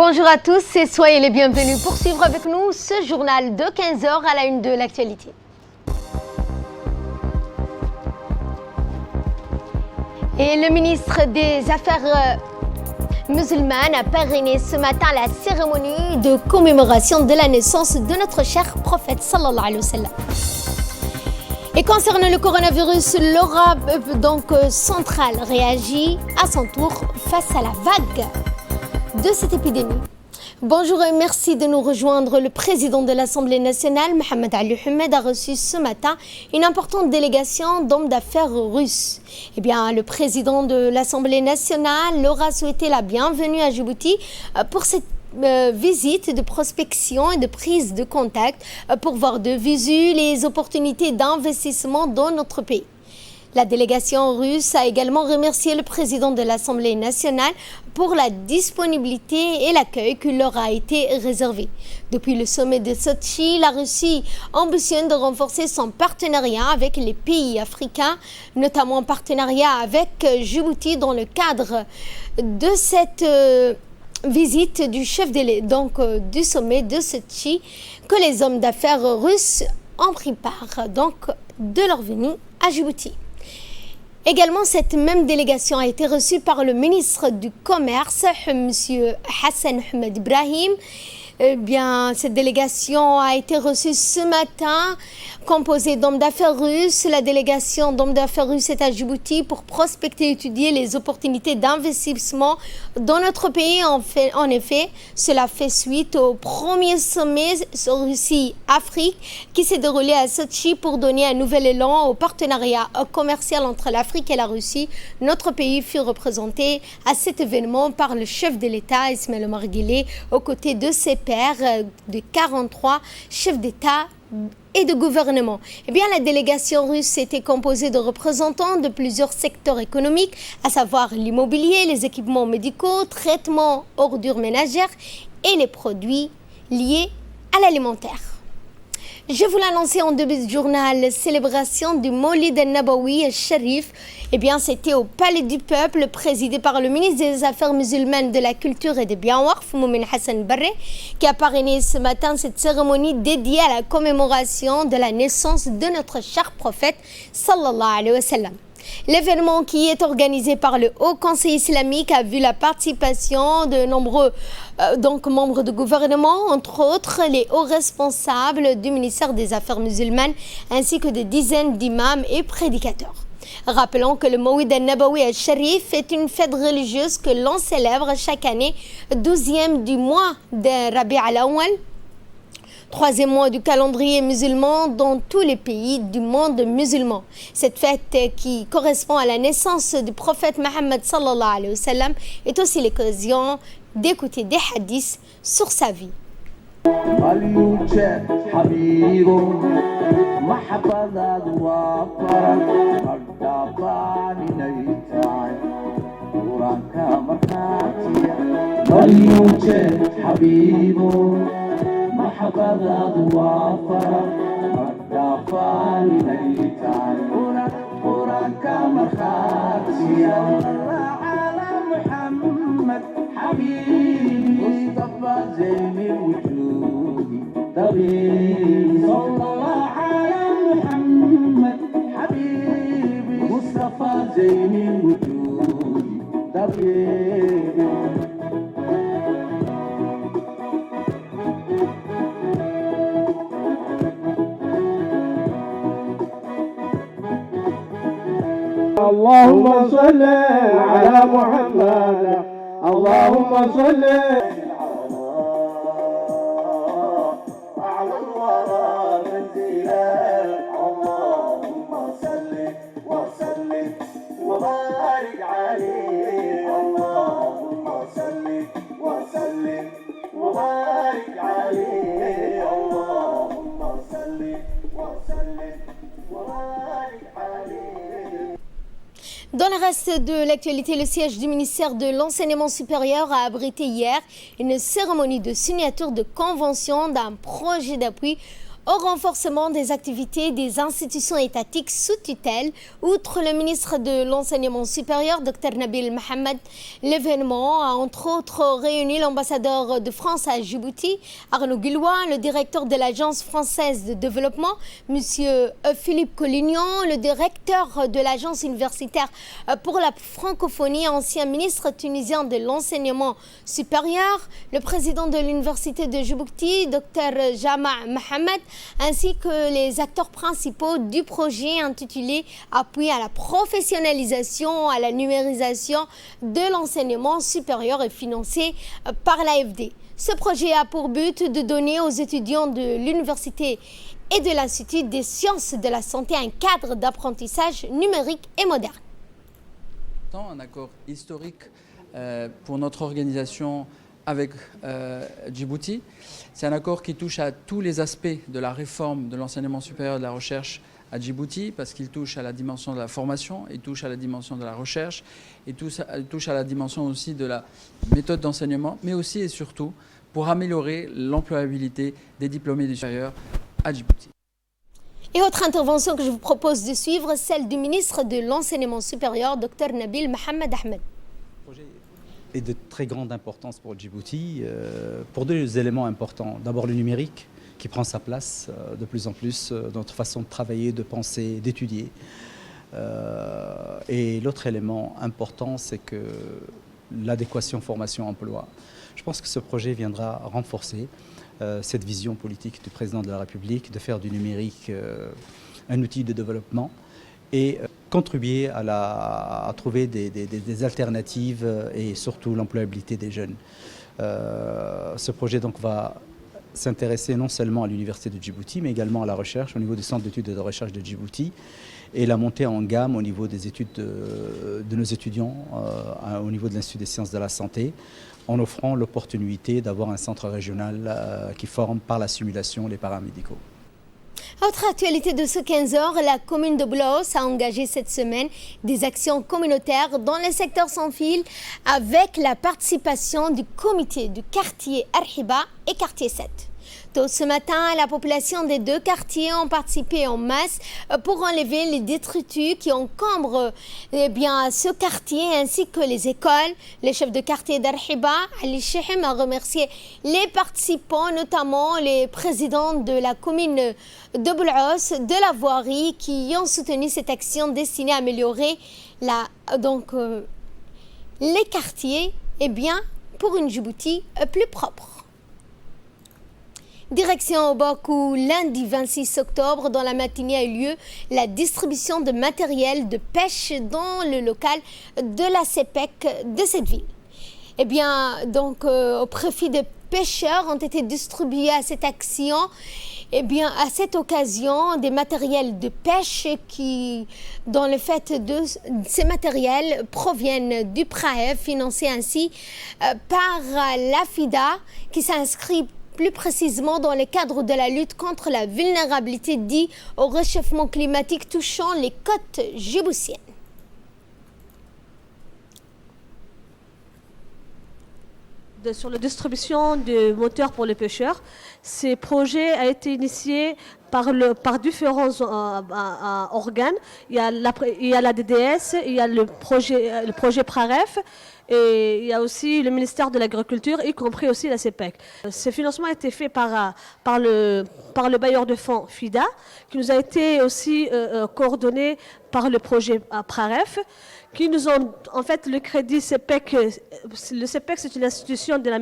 Bonjour à tous et soyez les bienvenus pour suivre avec nous ce journal de 15 heures à la une de l'actualité. Et le ministre des Affaires musulmanes a parrainé ce matin la cérémonie de commémoration de la naissance de notre cher prophète sallallahu alayhi wa sallam. Et concernant le coronavirus, l'Europe centrale réagit à son tour face à la vague de cette épidémie. Bonjour et merci de nous rejoindre. Le président de l'Assemblée nationale, Mohamed Ali Mohamed, a reçu ce matin une importante délégation d'hommes d'affaires russes. Le président de l'Assemblée nationale leur a souhaité la bienvenue à Djibouti pour cette visite de prospection et de prise de contact pour voir de visu les opportunités d'investissement dans notre pays. La délégation russe a également remercié le président de l'Assemblée nationale pour la disponibilité et l'accueil qui leur a été réservé. Depuis le sommet de Sochi, la Russie ambitionne de renforcer son partenariat avec les pays africains, notamment en partenariat avec Djibouti dans le cadre de cette visite du chef du sommet de Sochi que les hommes d'affaires russes ont pris part de leur venue à Djibouti. Également, cette même délégation a été reçue par le ministre du Commerce, M. Hassan Ahmed Ibrahim. Cette délégation a été reçue ce matin, composée d'hommes d'affaires russes. La délégation d'hommes d'affaires russes est à Djibouti pour prospecter et étudier les opportunités d'investissement dans notre pays. En effet, cela fait suite au premier sommet Russie-Afrique qui s'est déroulé à Sochi pour donner un nouvel élan au partenariat commercial entre l'Afrique et la Russie. Notre pays fut représenté à cet événement par le chef de l'État, Ismaël Omar Guelleh, aux côtés de ses de 43 chefs d'État et de gouvernement. La délégation russe était composée de représentants de plusieurs secteurs économiques, à savoir l'immobilier, les équipements médicaux, traitements, ordures ménagères et les produits liés à l'alimentaire. Je vous l'annonçais en début de journal, célébration du Maulid al-Nabawi al-Sharif. C'était au Palais du Peuple, présidé par le ministre des Affaires musulmanes, de la Culture et des Biens Waqf, Moumin Hassan Barre, qui a parrainé ce matin cette cérémonie dédiée à la commémoration de la naissance de notre cher prophète, sallallahu alayhi wa sallam. L'événement, qui est organisé par le Haut Conseil islamique, a vu la participation de nombreux membres de gouvernement, entre autres les hauts responsables du ministère des Affaires musulmanes, ainsi que des dizaines d'imams et prédicateurs. Rappelons que le Maulid al-Nabawi al-Sharif est une fête religieuse que l'on célèbre chaque année, 12e du mois de Rabi' al-Awwal, 3e mois du calendrier musulman dans tous les pays du monde musulman. Cette fête, qui correspond à la naissance du prophète Mohammed sallallahu alayhi wa sallam, est aussi l'occasion d'écouter des hadiths sur sa vie. محبذا ضوافر مدافع ليتعي قرانك مرخاتي الله على محمد حبيبي مصطفى زين الوجود طبيبي صلى الله على محمد حبيبي مصطفى زين الوجود طبيبي. اللهم صل على محمد اللهم صل على الورى منزلا اللهم صل وسلم وبارك عليه اللهم صل وسلم وبارك عليه اللهم صل وسلم وبارك عليه. Dans le reste de l'actualité, le siège du ministère de l'Enseignement supérieur a abrité hier une cérémonie de signature de convention d'un projet d'appui au renforcement des activités des institutions étatiques sous tutelle. Outre le ministre de l'Enseignement supérieur, Dr Nabil Mohamed, l'événement a entre autres réuni l'ambassadeur de France à Djibouti, Arnaud Guillois, le directeur de l'Agence française de développement, M. Philippe Collignon, le directeur de l'Agence universitaire pour la francophonie, ancien ministre tunisien de l'Enseignement supérieur, le président de l'Université de Djibouti, Dr Jama' Mohamed, ainsi que les acteurs principaux du projet intitulé « Appui à la professionnalisation, à la numérisation de l'enseignement supérieur » et financé par l'AFD. Ce projet a pour but de donner aux étudiants de l'université et de l'Institut des sciences de la santé un cadre d'apprentissage numérique et moderne. Un accord historique pour notre organisation avec Djibouti. C'est un accord qui touche à tous les aspects de la réforme de l'enseignement supérieur et de la recherche à Djibouti, parce qu'il touche à la dimension de la formation, il touche à la dimension de la recherche, il touche à la dimension aussi de la méthode d'enseignement, mais aussi et surtout pour améliorer l'employabilité des diplômés du supérieur à Djibouti. Et autre intervention que je vous propose de suivre, celle du ministre de l'Enseignement supérieur, Dr Nabil Mohamed Ahmed. Est de très grande importance pour Djibouti, pour deux éléments importants. D'abord le numérique, qui prend sa place de plus en plus dans notre façon de travailler, de penser, d'étudier. Et l'autre élément important, c'est que l'adéquation formation-emploi. Je pense que ce projet viendra renforcer cette vision politique du président de la République de faire du numérique un outil de développement et contribuer à trouver des alternatives et surtout l'employabilité des jeunes. Ce projet donc va s'intéresser non seulement à l'université de Djibouti, mais également à la recherche au niveau du centre d'études et de recherche de Djibouti et la montée en gamme au niveau des études de nos étudiants au niveau de l'Institut des sciences de la santé, en offrant l'opportunité d'avoir un centre régional qui forme par la simulation les paramédicaux. Autre actualité de ce 15h, la commune de Boulos a engagé cette semaine des actions communautaires dans le secteur sans fil avec la participation du comité du quartier Arhiba et quartier 7. Tôt ce matin, la population des deux quartiers ont participé en masse pour enlever les détritus qui encombrent ce quartier ainsi que les écoles. Le chef de quartier d'Arhiba, Ali Chehem, a remercié les participants, notamment les présidents de la commune de Boulos, de la voirie, qui ont soutenu cette action destinée à améliorer les quartiers pour une Djibouti plus propre. Direction Obok où lundi 26 octobre, dans la matinée, a eu lieu la distribution de matériel de pêche dans le local de la CEPEC de cette ville. Au profit des pêcheurs ont été distribués à cette action, à cette occasion, des matériels de pêche qui, dans le fait de ces matériels, proviennent du PRAEF, financé ainsi par la FIDA, qui s'inscrit plus précisément dans le cadre de la lutte contre la vulnérabilité due au réchauffement climatique touchant les côtes djiboutiennes. Sur la distribution de moteurs pour les pêcheurs, ces projets ont été initiés par différents organes. Il y a la DDS, il y a le projet PRAREF, et il y a aussi le ministère de l'Agriculture, y compris aussi la CEPEC. Ce financement a été fait par le bailleur de fonds FIDA, qui nous a été aussi coordonné par le projet PRAREF, qui nous ont, en fait, le crédit CEPEC. Le CEPEC, c'est une institution de la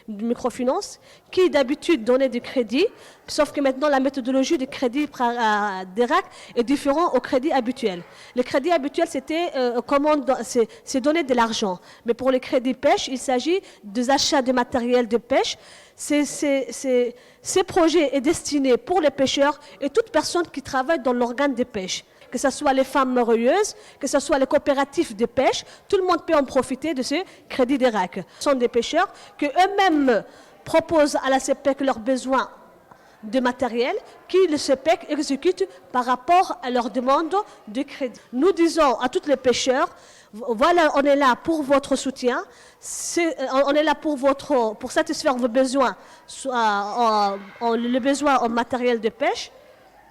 microfinance qui, d'habitude, donnait du crédit, sauf que maintenant, la méthodologie du crédit d'ERAC est différente au crédit habituel. Le crédit habituel, c'est donner de l'argent. Mais pour le crédit pêche, il s'agit des achats de matériel de pêche. Ces projets est destiné pour les pêcheurs et toute personne qui travaille dans l'organe de pêche. Que ce soit les femmes morieuses, que ce soit les coopératives de pêche, tout le monde peut en profiter de ce crédit d'ERAC. Ce sont des pêcheurs qui eux-mêmes proposent à la CEPEC leurs besoins de matériel, qui le CEPEC exécute par rapport à leur demande de crédit. Nous disons à tous les pêcheurs, Voilà, on est là pour votre soutien, on est là pour satisfaire vos besoins, le besoin en matériel de pêche.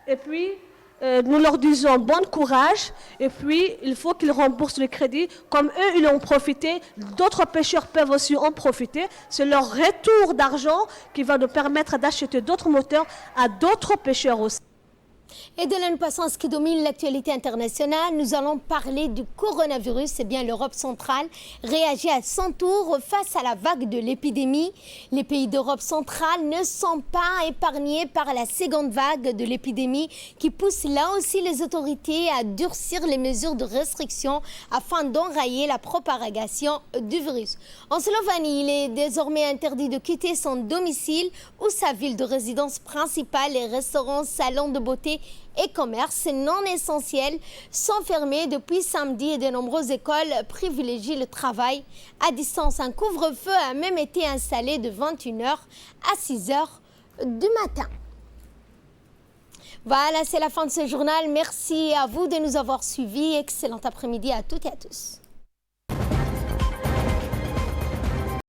Et puis, nous leur disons bon courage, et puis il faut qu'ils remboursent le crédit. Comme eux, ils ont profité, d'autres pêcheurs peuvent aussi en profiter. C'est leur retour d'argent qui va nous permettre d'acheter d'autres moteurs à d'autres pêcheurs aussi. Et de là, nous passons à ce qui domine l'actualité internationale. Nous allons parler du coronavirus. Eh bien, l'Europe centrale réagit à son tour face à la vague de l'épidémie. Les pays d'Europe centrale ne sont pas épargnés par la seconde vague de l'épidémie qui pousse là aussi les autorités à durcir les mesures de restriction afin d'enrayer la propagation du virus. En Slovénie, il est désormais interdit de quitter son domicile ou sa ville de résidence principale. Les restaurants, salons de beauté et commerces non essentiels sont fermés depuis samedi et de nombreuses écoles privilégient le travail à distance. Un couvre-feu a même été installé de 21h à 6h du matin. Voilà, c'est la fin de ce journal. Merci à vous de nous avoir suivis. Excellent après-midi à toutes et à tous.